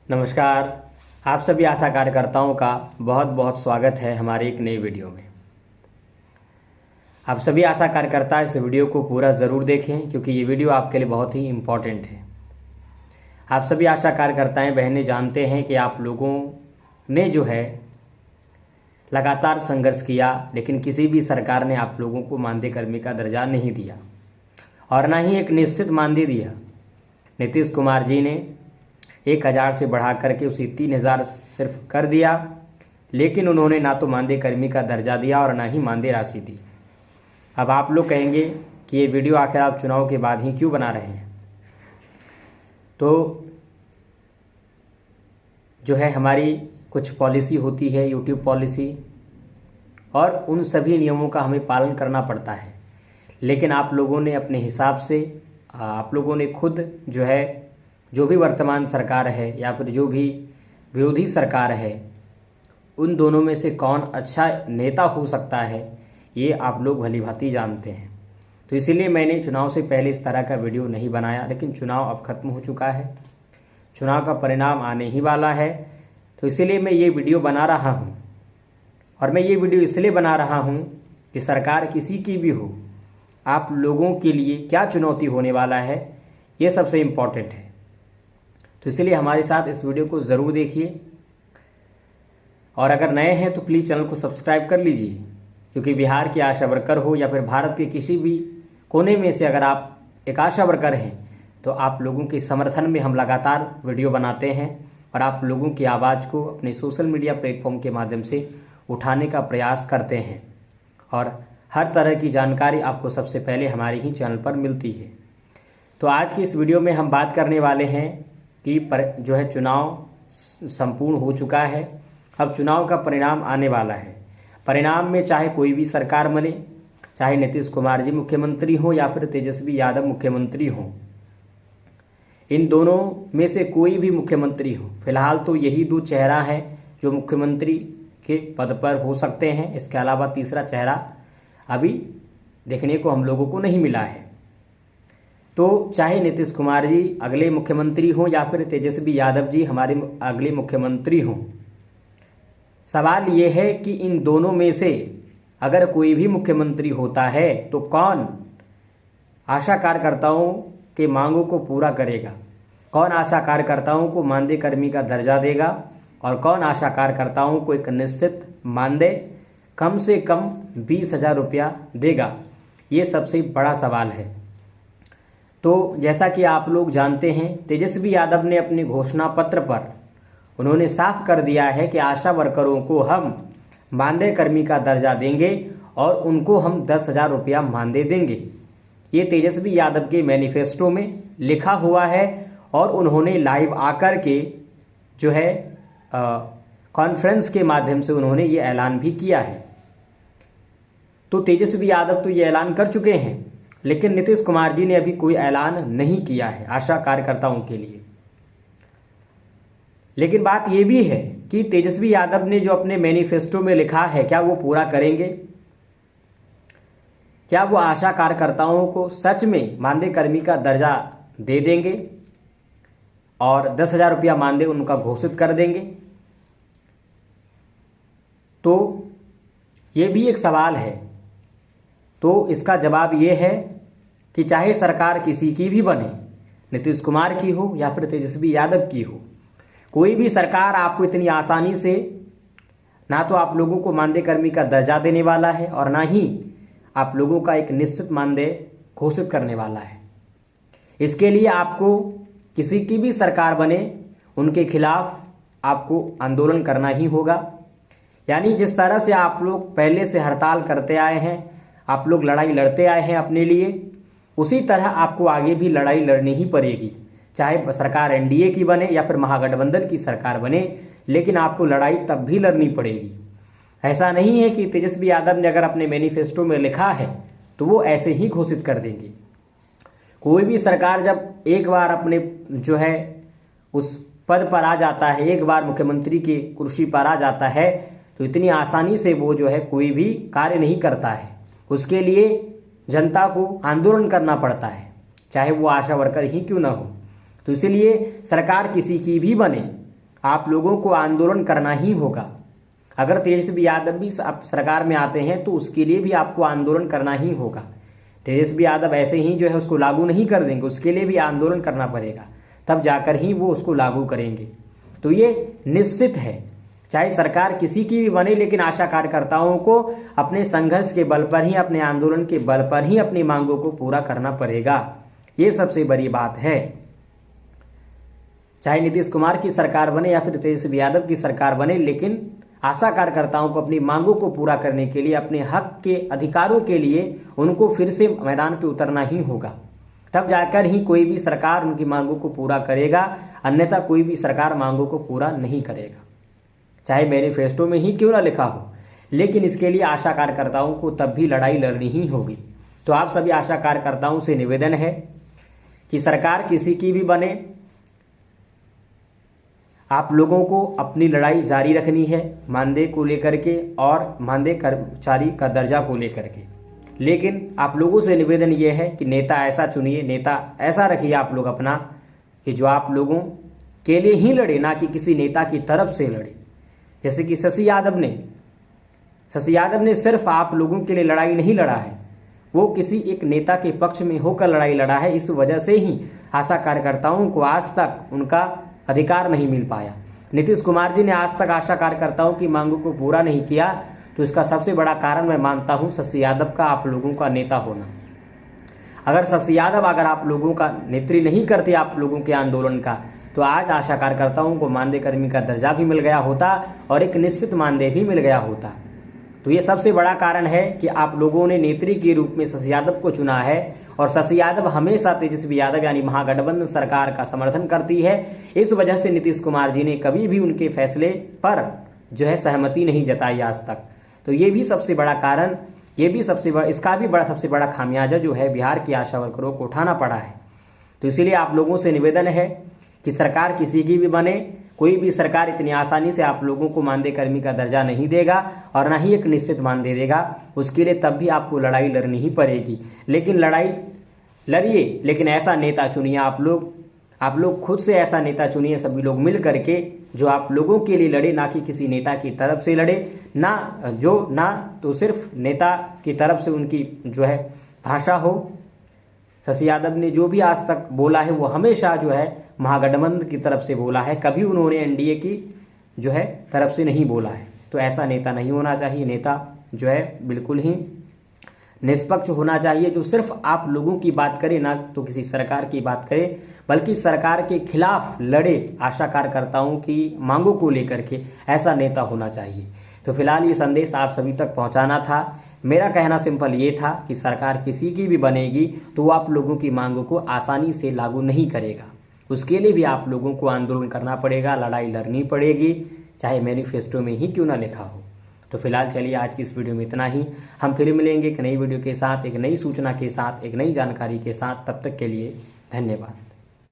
नमस्कार। आप सभी आशा कार्यकर्ताओं का बहुत बहुत स्वागत है हमारे एक नई वीडियो में। आप सभी आशा कार्यकर्ता इस वीडियो को पूरा ज़रूर देखें क्योंकि ये वीडियो आपके लिए बहुत ही इम्पोर्टेंट है। आप सभी आशा कार्यकर्ताएं बहनें जानते हैं कि आप लोगों ने जो है लगातार संघर्ष किया, लेकिन किसी भी सरकार ने आप लोगों को मानदेय कर्मी का दर्जा नहीं दिया और ना ही एक निश्चित मानदेय दिया। नीतीश कुमार जी ने 1000 से बढ़ा करके उसे 3000 सिर्फ कर दिया, लेकिन उन्होंने ना तो मानदेय कर्मी का दर्जा दिया और ना ही मानदेय राशि दी। अब आप लोग कहेंगे कि ये वीडियो आखिर आप चुनाव के बाद ही क्यों बना रहे हैं। तो जो है हमारी कुछ पॉलिसी होती है, यूट्यूब पॉलिसी, और उन सभी नियमों का हमें पालन करना पड़ता है। लेकिन आप लोगों ने अपने हिसाब से, आप लोगों ने खुद जो भी वर्तमान सरकार है या फिर जो भी विरोधी सरकार है, उन दोनों में से कौन अच्छा नेता हो सकता है ये आप लोग भलीभांति जानते हैं। तो इसीलिए मैंने चुनाव से पहले इस तरह का वीडियो नहीं बनाया, लेकिन चुनाव अब खत्म हो चुका है, चुनाव का परिणाम आने ही वाला है। तो इसीलिए मैं ये वीडियो बना रहा हूँ। और मैं ये वीडियो इसलिए बना रहा हूँ कि सरकार किसी की भी हो, आप लोगों के लिए क्या चुनौती होने वाला है ये सबसे इम्पोर्टेंट है। तो इसलिए हमारे साथ इस वीडियो को ज़रूर देखिए, और अगर नए हैं तो प्लीज़ चैनल को सब्सक्राइब कर लीजिए, क्योंकि बिहार के आशा वर्कर हो या फिर भारत के किसी भी कोने में से अगर आप एक आशा वर्कर हैं तो आप लोगों के समर्थन में हम लगातार वीडियो बनाते हैं और आप लोगों की आवाज़ को अपने सोशल मीडिया प्लेटफॉर्म के माध्यम से उठाने का प्रयास करते हैं। और हर तरह की जानकारी आपको सबसे पहले हमारे ही चैनल पर मिलती है। तो आज की इस वीडियो में हम बात करने वाले हैं कि जो है चुनाव संपूर्ण हो चुका है, अब चुनाव का परिणाम आने वाला है। परिणाम में चाहे कोई भी सरकार बने, चाहे नीतीश कुमार जी मुख्यमंत्री हो या फिर तेजस्वी यादव मुख्यमंत्री हो, इन दोनों में से कोई भी मुख्यमंत्री हो, फिलहाल तो यही दो चेहरा हैं जो मुख्यमंत्री के पद पर हो सकते हैं। इसके अलावा तीसरा चेहरा अभी देखने को हम लोगों को नहीं मिला है। तो चाहे नीतीश कुमार जी अगले मुख्यमंत्री हों या फिर तेजस्वी यादव जी हमारे अगले मुख्यमंत्री हों, सवाल ये है कि इन दोनों में से अगर कोई भी मुख्यमंत्री होता है तो कौन आशा कार्यकर्ताओं के मांगों को पूरा करेगा, कौन आशा कार्यकर्ताओं को मानदेय कर्मी का दर्जा देगा और कौन आशा कार्यकर्ताओं को एक निश्चित मानदेय कम से कम 20,000 रुपया देगा, ये सबसे बड़ा सवाल है। तो जैसा कि आप लोग जानते हैं, तेजस्वी यादव ने अपने घोषणा पत्र पर उन्होंने साफ कर दिया है कि आशा वर्करों को हम मानदेय कर्मी का दर्जा देंगे और उनको हम 10,000 रुपया मानदेय देंगे। ये तेजस्वी यादव के मैनिफेस्टो में लिखा हुआ है और उन्होंने लाइव आकर के जो है कॉन्फ्रेंस के माध्यम से उन्होंने ये ऐलान भी किया है। तो तेजस्वी यादव तो ये ऐलान कर चुके हैं, लेकिन नीतीश कुमार जी ने अभी कोई ऐलान नहीं किया है आशा कार्यकर्ताओं के लिए। लेकिन बात यह भी है कि तेजस्वी यादव ने जो अपने मैनिफेस्टो में लिखा है, क्या वो पूरा करेंगे? क्या वो आशा कार्यकर्ताओं को सच में मानदेय कर्मी का दर्जा दे देंगे और 10,000 रुपया मानदेय उनका घोषित कर देंगे? तो ये भी एक सवाल है। तो इसका जवाब ये है कि चाहे सरकार किसी की भी बने, नीतीश कुमार की हो या फिर तेजस्वी यादव की हो, कोई भी सरकार आपको इतनी आसानी से ना तो आप लोगों को मानदेय कर्मी का दर्जा देने वाला है और ना ही आप लोगों का एक निश्चित मानदेय घोषित करने वाला है। इसके लिए आपको किसी की भी सरकार बने, उनके खिलाफ आपको आंदोलन करना ही होगा। यानी जिस तरह से आप लोग पहले से हड़ताल करते आए हैं, आप लोग लड़ाई लड़ते आए हैं अपने लिए, उसी तरह आपको आगे भी लड़ाई लड़नी ही पड़ेगी। चाहे सरकार एनडीए की बने या फिर महागठबंधन की सरकार बने, लेकिन आपको लड़ाई तब भी लड़नी पड़ेगी। ऐसा नहीं है कि तेजस्वी यादव ने अगर अपने मैनिफेस्टो में लिखा है तो वो ऐसे ही घोषित कर देंगे। कोई भी सरकार जब एक बार अपने जो है उस पद पर आ जाता है, एक बार मुख्यमंत्री की कुर्सी पर आ जाता है, तो इतनी आसानी से वो जो है कोई भी कार्य नहीं करता है। उसके लिए जनता को आंदोलन करना पड़ता है, चाहे वो आशा वर्कर ही क्यों ना हो। तो इसीलिए सरकार किसी की भी बने, आप लोगों को आंदोलन करना ही होगा। अगर तेजस्वी यादव भी सरकार में आते हैं तो उसके लिए भी आपको आंदोलन करना ही होगा। तेजस्वी यादव ऐसे ही जो है उसको लागू नहीं कर देंगे, उसके लिए भी आंदोलन करना पड़ेगा, तब जाकर ही वो उसको लागू करेंगे। तो ये निश्चित है, चाहे सरकार किसी की भी बने, लेकिन आशा कार्यकर्ताओं को अपने संघर्ष के बल पर ही, अपने आंदोलन के बल पर ही अपनी मांगों को पूरा करना पड़ेगा। ये सबसे बड़ी बात है। चाहे नीतीश कुमार की सरकार बने या फिर तेजस्वी यादव की सरकार बने, लेकिन आशा कार्यकर्ताओं को अपनी मांगों को पूरा करने के लिए, अपने हक के अधिकारों के लिए उनको फिर से मैदान पे उतरना ही होगा, तब जाकर ही कोई भी सरकार उनकी मांगों को पूरा करेगा, अन्यथा कोई भी सरकार मांगों को पूरा नहीं करेगा, चाहे मैनिफेस्टो में ही क्यों ना लिखा हो। लेकिन इसके लिए आशा कार्यकर्ताओं को तब भी लड़ाई लड़नी ही होगी। तो आप सभी आशा कार्यकर्ताओं से निवेदन है कि सरकार किसी की भी बने, आप लोगों को अपनी लड़ाई जारी रखनी है मानदेय को लेकर के और मानदेय कर्मचारी का दर्जा को लेकर के। लेकिन आप लोगों से निवेदन यह है कि नेता ऐसा चुनिए, नेता ऐसा रखिए आप लोग अपना कि जो आप लोगों के लिए ही लड़े, ना कि किसी नेता की तरफ से लड़े। जैसे कि शशि यादव ने सिर्फ आप लोगों के लिए लड़ाई नहीं लड़ा है, वो किसी एक नेता के पक्ष में होकर लड़ाई लड़ा है। इस वजह से ही आशा कार्यकर्ताओं को आज तक उनका अधिकार नहीं मिल पाया। नीतीश कुमार जी ने आज तक आशा कार्यकर्ताओं की मांगों को पूरा नहीं किया, तो इसका सबसे बड़ा कारण मैं मानता हूं शशि यादव का आप लोगों का नेता होना। अगर शशि यादव अगर आप लोगों का नेतृत्व नहीं करते आप लोगों के आंदोलन का, तो आज आशा कार्यकर्ताओं को मानदेय कर्मी का दर्जा भी मिल गया होता और एक निश्चित मानदेय भी मिल गया होता। तो ये सबसे बड़ा कारण है कि आप लोगों ने नेत्री के रूप में शशि यादव को चुना है, और शशि यादव हमेशा तेजस्वी यादव यानी महागठबंधन सरकार का समर्थन करती है। इस वजह से नीतीश कुमार जी ने कभी भी उनके फैसले पर जो है सहमति नहीं जताई आज तक। तो ये भी सबसे बड़ा कारण, ये भी सबसे बड़ा, इसका भी सबसे बड़ा खामियाजा जो है बिहार की आशा वर्करों को उठाना पड़ा है। तो इसीलिए आप लोगों से निवेदन है कि सरकार किसी की भी बने, कोई भी सरकार इतनी आसानी से आप लोगों को मानदेय कर्मी का दर्जा नहीं देगा और ना ही एक निश्चित मानदेय देगा। उसके लिए तब भी आपको लड़ाई लड़नी ही पड़ेगी। लेकिन लड़ाई लड़िए, लेकिन ऐसा नेता चुनिए आप लोग खुद से ऐसा नेता चुनिए, सभी लोग मिल करके, जो आप लोगों के लिए लड़े, ना कि किसी नेता की तरफ से लड़े, ना तो सिर्फ नेता की तरफ से उनकी जो है भाषा हो। शशि यादव ने जो भी आज तक बोला है वो हमेशा जो है महागठबंधन की तरफ से बोला है, कभी उन्होंने एनडीए की जो है तरफ से नहीं बोला है। तो ऐसा नेता नहीं होना चाहिए। नेता जो है बिल्कुल ही निष्पक्ष होना चाहिए, जो सिर्फ आप लोगों की बात करे, ना तो किसी सरकार की बात करे, बल्कि सरकार के खिलाफ लड़े, आशा कार्यकर्ताओं की मांगों को लेकर के, ऐसा नेता होना चाहिए। तो फिलहाल ये संदेश आप सभी तक पहुंचाना था। मेरा कहना सिंपल ये था कि सरकार किसी की भी बनेगी तो वो आप लोगों की मांगों को आसानी से लागू नहीं करेगा। उसके लिए भी आप लोगों को आंदोलन करना पड़ेगा, लड़ाई लड़नी पड़ेगी, चाहे मैनिफेस्टो में ही क्यों ना लिखा हो। तो फिलहाल चलिए आज की इस वीडियो में इतना ही। हम फिर मिलेंगे एक नई वीडियो के साथ, एक नई सूचना के साथ, एक नई जानकारी के साथ। तब तक के लिए धन्यवाद।